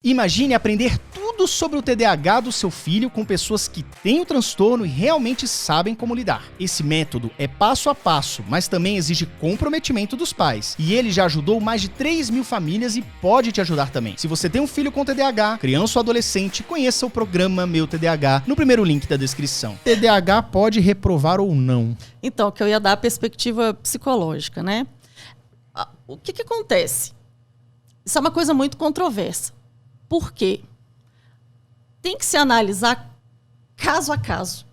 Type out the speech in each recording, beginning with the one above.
Imagine aprender tudo sobre o TDAH do seu filho com pessoas que têm o transtorno e realmente sabem como lidar. Esse método é passo a passo, mas também exige comprometimento dos pais. E ele já ajudou mais de 3.000 famílias e pode te ajudar também. Se você tem um filho com TDAH, criança ou adolescente, conheça o programa Meu TDAH no primeiro link da descrição. TDAH pode reprovar ou não? Então, que eu ia dar a perspectiva psicológica, né? O que acontece? Isso é uma coisa muito controversa. Por quê? Tem que se analisar caso a caso.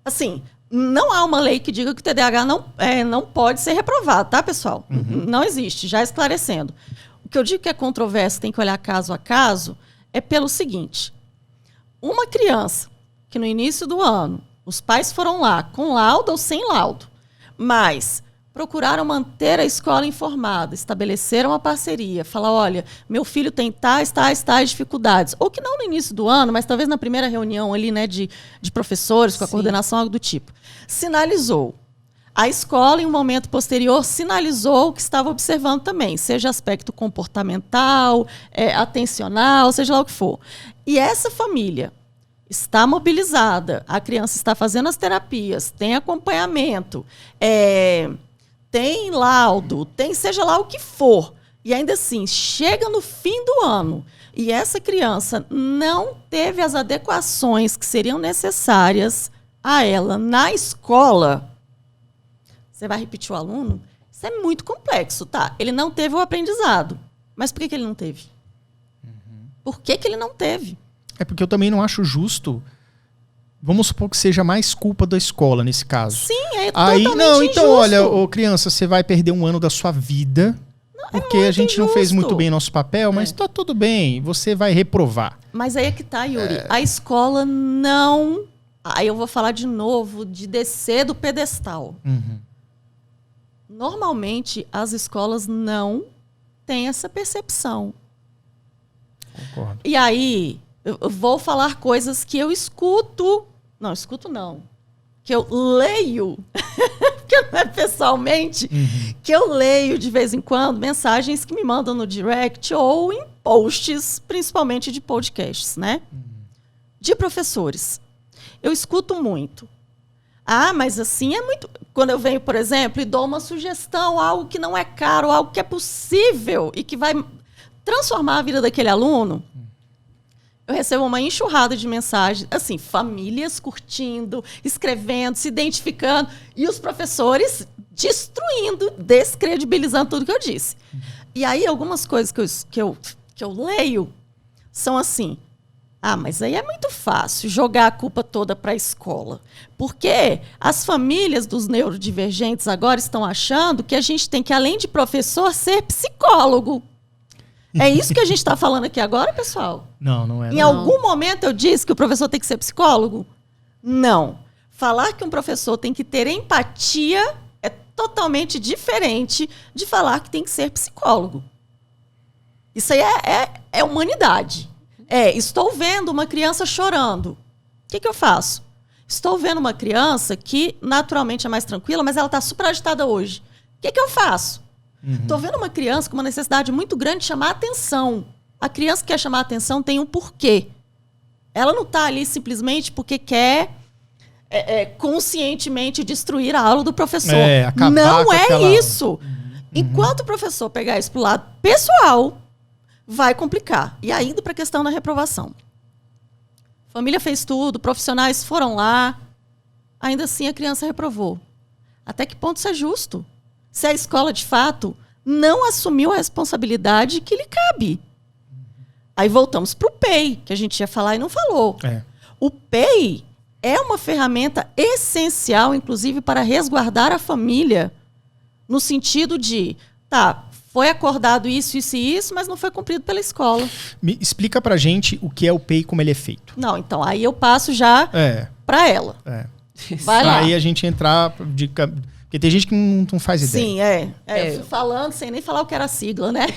Assim, não há uma lei que diga que o TDAH não pode ser reprovado, tá, pessoal? Não existe, já esclarecendo. O que eu digo que é controverso, tem que olhar caso a caso, é pelo seguinte. Uma criança que no início do ano, os pais foram lá com laudo ou sem laudo, mas procuraram manter a escola informada, estabeleceram uma parceria, falar, olha, meu filho tem tais dificuldades. Ou que não no início do ano, mas talvez na primeira reunião ali, né, de professores, com a coordenação, algo do tipo. Sinalizou. A escola, em um momento posterior, sinalizou o que estava observando também, seja aspecto comportamental, atencional, seja lá o que for. E essa família está mobilizada, a criança está fazendo as terapias, tem acompanhamento, tem laudo, tem seja lá o que for. E ainda assim, chega no fim do ano e essa criança não teve as adequações que seriam necessárias a ela na escola, você vai repetir o aluno? Isso é muito complexo, tá? Ele não teve o aprendizado. Mas por que ele não teve? Por que ele não teve? É porque eu também não acho justo. Vamos supor que seja mais culpa da escola nesse caso. Sim, é totalmente então injusto. olha, criança, você vai perder um ano da sua vida porque a gente não fez muito bem nosso papel, mas tá tudo bem, você vai reprovar. Mas aí é que tá, Yuri. A escola não... Aí eu vou falar de novo de descer do pedestal. Normalmente, as escolas não têm essa percepção. Concordo. E aí, eu vou falar coisas que eu escuto... Não, escuto não. Que eu leio, que não é pessoalmente, que eu leio de vez em quando mensagens que me mandam no direct ou em posts, principalmente de podcasts, né? De professores. Eu escuto muito. Ah, mas assim é muito... Quando eu venho, por exemplo, e dou uma sugestão, algo que não é caro, algo que é possível e que vai transformar a vida daquele aluno... Eu recebo uma enxurrada de mensagens, assim, famílias curtindo, escrevendo, se identificando, e os professores destruindo, descredibilizando tudo que eu disse. E aí, algumas coisas que eu leio são assim, mas aí é muito fácil jogar a culpa toda para a escola. Porque as famílias dos neurodivergentes agora estão achando que a gente tem que, além de professor, ser psicólogo. É isso que a gente está falando aqui agora, pessoal? Não é. Em algum momento eu disse que o professor tem que ser psicólogo? Não. Falar que um professor tem que ter empatia é totalmente diferente de falar que tem que ser psicólogo. Isso aí é humanidade. Estou vendo uma criança chorando. O que eu faço? Estou vendo uma criança que naturalmente é mais tranquila, mas ela está super agitada hoje. O que eu faço? Estou vendo uma criança com uma necessidade muito grande de chamar atenção. A criança que quer chamar atenção tem um porquê. Ela não está ali simplesmente porque quer conscientemente destruir a aula do professor. Não é isso. Enquanto o professor pegar isso para o lado pessoal, vai complicar. E aí, indo para a questão da reprovação. A família fez tudo, profissionais foram lá, ainda assim a criança reprovou. Até que ponto isso é justo? Se a escola, de fato, não assumiu a responsabilidade que lhe cabe. Aí voltamos para o PEI, que a gente ia falar e não falou. O PEI é uma ferramenta essencial, inclusive, para resguardar a família, no sentido de, foi acordado isso, isso e isso, mas não foi cumprido pela escola. Me explica pra gente o que é o PEI e como ele é feito. Não, então, aí eu passo já para ela. Vai lá. Aí a gente entrar... Porque tem gente que não faz ideia. Sim, eu fui falando sem nem falar o que era a sigla, né?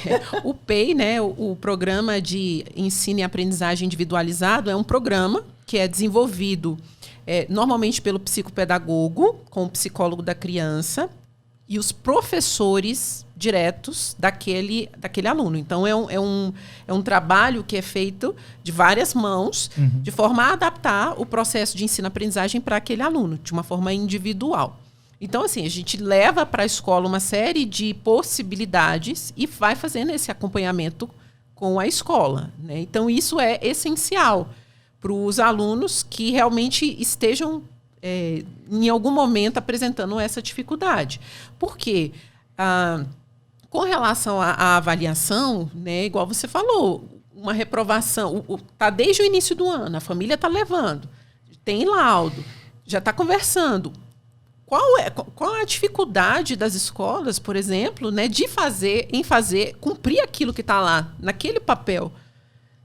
O PEI, né, o Programa de Ensino e Aprendizagem Individualizado, é um programa que é desenvolvido normalmente pelo psicopedagogo, com o psicólogo da criança, e os professores diretos daquele aluno. Então, é um trabalho que é feito de várias mãos, de forma a adaptar o processo de ensino-aprendizagem para aquele aluno, de uma forma individual. Então, assim, a gente leva para a escola uma série de possibilidades e vai fazendo esse acompanhamento com a escola, né? Então, isso é essencial para os alunos que realmente estejam, em algum momento, apresentando essa dificuldade. Por quê? Com relação à avaliação, né, igual você falou, uma reprovação, tá desde o início do ano, a família está levando, tem laudo, já está conversando. Qual é a dificuldade das escolas, por exemplo, né, de cumprir aquilo que está lá, naquele papel,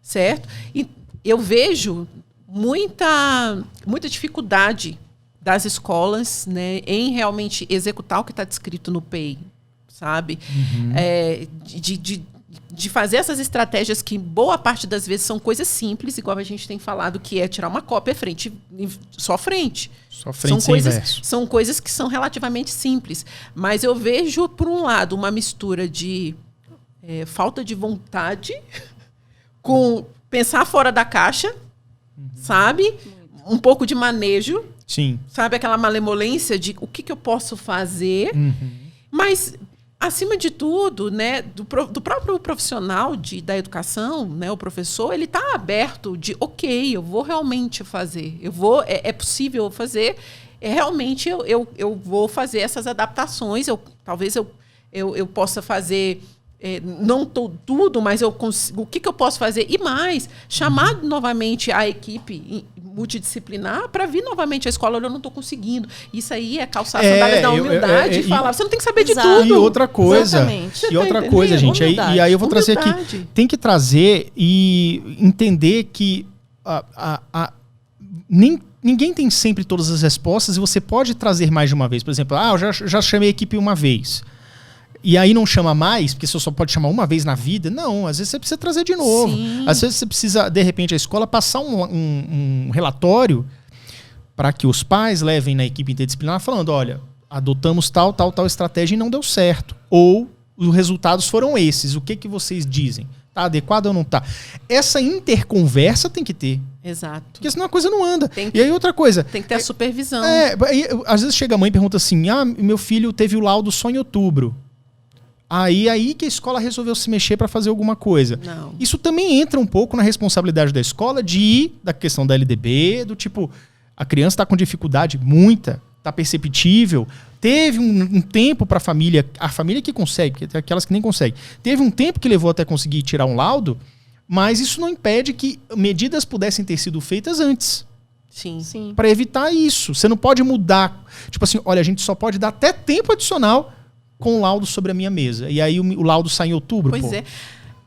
certo? E eu vejo muita dificuldade das escolas, né, em realmente executar o que está descrito no PEI, sabe? De fazer essas estratégias que boa parte das vezes são coisas simples, igual a gente tem falado, que é tirar uma cópia só frente. Só frente sem verso. São coisas que são relativamente simples. Mas eu vejo, por um lado, uma mistura de falta de vontade com pensar fora da caixa, sabe? Um pouco de manejo. Sim. Sabe? Aquela malemolência de o que eu posso fazer. Mas, acima de tudo, né, do próprio profissional da educação, né, o professor, ele está aberto de, ok, eu vou realmente fazer. É possível fazer. Realmente, eu vou fazer essas adaptações. Talvez eu possa fazer... não tudo, mas o que eu posso fazer? E mais, chamar novamente a equipe multidisciplinar para vir novamente à escola. Olha, eu não estou conseguindo. Isso aí é calçar sandálias da humildade e falar, você não tem que saber de tudo. E outra coisa, gente, e aí eu vou trazer aqui, tem que trazer e entender que ninguém tem sempre todas as respostas e você pode trazer mais de uma vez. Por exemplo, eu já chamei a equipe uma vez. E aí não chama mais, porque você só pode chamar uma vez na vida. Não, às vezes você precisa trazer de novo. Sim. Às vezes você precisa, de repente, a escola passar um relatório para que os pais levem na equipe interdisciplinar falando, olha, adotamos tal estratégia e não deu certo. Ou os resultados foram esses. O que vocês dizem? Tá adequado ou não tá? Essa interconversa tem que ter. Exato. Porque senão a coisa não anda. E aí outra coisa... Tem que ter a supervisão. Às vezes chega a mãe e pergunta assim, meu filho teve o laudo só em outubro. Aí que a escola resolveu se mexer para fazer alguma coisa. Não. Isso também entra um pouco na responsabilidade da escola da questão da LDB, do tipo, a criança está com dificuldade muita, está perceptível, teve um tempo para a família que consegue, porque tem aquelas que nem conseguem, teve um tempo que levou até conseguir tirar um laudo, mas isso não impede que medidas pudessem ter sido feitas antes. Sim. Para evitar isso. Você não pode mudar. Tipo assim, olha, a gente só pode dar até tempo adicional com o laudo sobre a minha mesa. E aí o laudo sai em outubro. Pois é.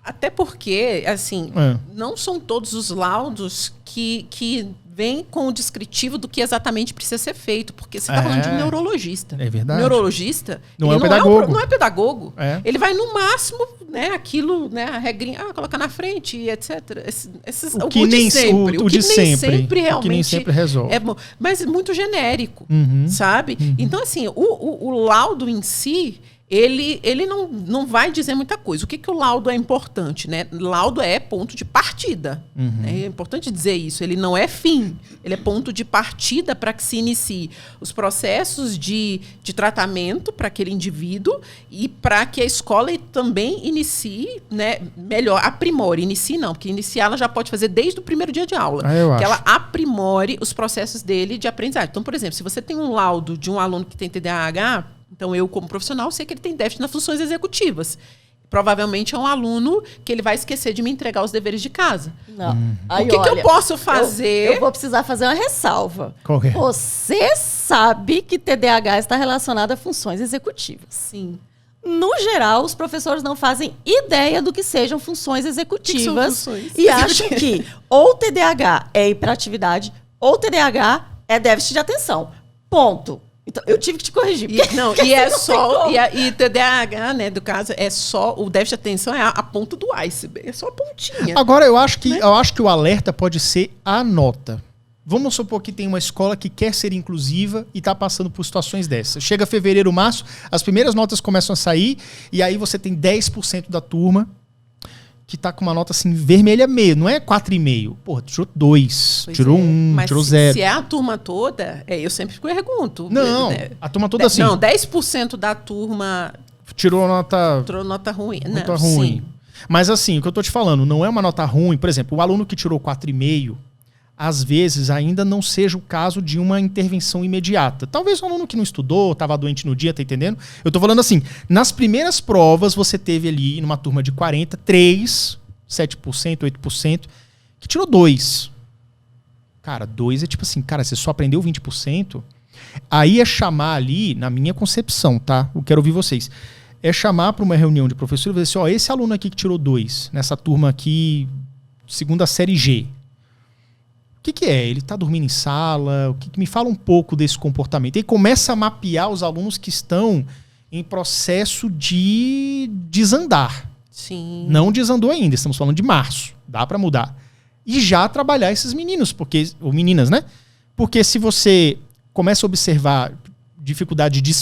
Até porque, assim, não são todos os laudos que vêm com o descritivo do que exatamente precisa ser feito. Porque você está falando de um neurologista. É verdade. O neurologista não é pedagogo. Não é pedagogo. É. Ele vai, no máximo, né, aquilo, né, a regrinha, colocar na frente, etc. O que nem sempre realmente o que nem sempre resolve. É bom, mas muito genérico, sabe? Então, assim, o laudo em si, ele não vai dizer muita coisa. O que o laudo é importante, né? Laudo é ponto de partida. Né? É importante dizer isso. Ele não é fim. Ele é ponto de partida para que se inicie os processos de tratamento para aquele indivíduo e para que a escola também inicie, né, melhor, aprimore. Inicie não, porque iniciar ela já pode fazer desde o primeiro dia de aula. Que ela aprimore os processos dele de aprendizagem. Então, por exemplo, se você tem um laudo de um aluno que tem TDAH, então, eu, como profissional, sei que ele tem déficit nas funções executivas. Provavelmente é um aluno que ele vai esquecer de me entregar os deveres de casa. Não. O que eu posso fazer? Eu vou precisar fazer uma ressalva. Qual que é? Você sabe que TDAH está relacionado a funções executivas. Sim. No geral, os professores não fazem ideia do que sejam funções executivas. São funções? E acham que ou TDAH é hiperatividade ou TDAH é déficit de atenção. Ponto. Então, eu tive que te corrigir. E TDAH, né, do caso, é só o déficit de atenção, é a ponta do iceberg, é só a pontinha. Agora, eu acho que o alerta pode ser a nota. Vamos supor que tem uma escola que quer ser inclusiva e está passando por situações dessas. Chega fevereiro, março, as primeiras notas começam a sair e aí você tem 10% da turma que está com uma nota assim vermelha meio, não é 4,5. Porra, tirou 2, tirou 1, tirou 0. Se é a turma toda, eu sempre pergunto. Não, a turma toda assim. Não, 10% da turma tirou nota ruim. Nota ruim. Sim. Mas assim, o que eu tô te falando, não é uma nota ruim. Por exemplo, o aluno que tirou 4,5, às vezes ainda não seja o caso de uma intervenção imediata. Talvez um aluno que não estudou, estava doente no dia, tá entendendo? Eu tô falando assim, nas primeiras provas você teve ali, numa turma de 40, 3, 7%, 8%, que tirou 2. Cara, 2 é tipo assim, cara, você só aprendeu 20%. Aí é chamar ali, na minha concepção, tá? Eu quero ouvir vocês. É chamar para uma reunião de professor e dizer assim, ó, esse aluno aqui que tirou 2, nessa turma aqui, segunda série G, o que é? Ele está dormindo em sala? Me fala um pouco desse comportamento. E começa a mapear os alunos que estão em processo de desandar. Sim. Não desandou ainda, estamos falando de março. Dá para mudar. E já trabalhar esses meninos, ou meninas, né? Porque se você começa a observar dificuldade de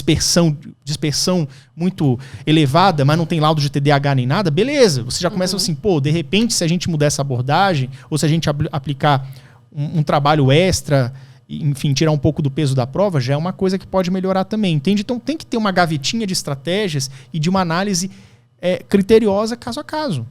dispersão muito elevada, mas não tem laudo de TDAH nem nada, beleza. Você já começa assim, pô, de repente, se a gente mudar essa abordagem, ou se a gente aplicar um trabalho extra, enfim, tirar um pouco do peso da prova, já é uma coisa que pode melhorar também, entende? Então tem que ter uma gavetinha de estratégias e de uma análise criteriosa caso a caso.